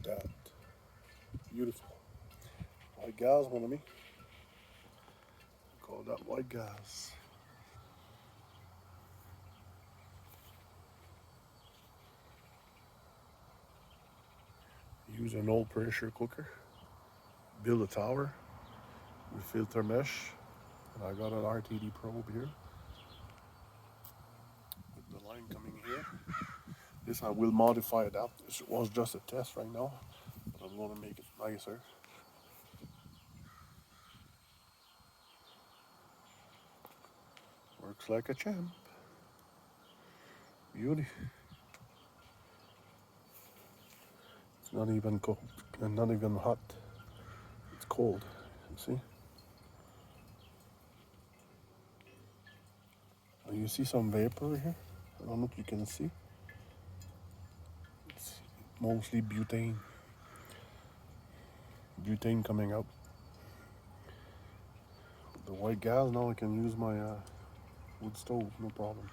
at that. Beautiful. White gas, mon ami. Call that white gas. Use an old pressure cooker. Build a tower with filter mesh. And I got an RTD probe here. With the line coming here. This I will modify it up. This was just a test right now. But I'm gonna make it nicer. Works like a champ. Beauty. It's not even cold and not even hot. It's cold. You see? You see some vapor here? I don't know if you can see. It's mostly butane. Butane coming out. The white gas, now I can use my wood stove, no problem.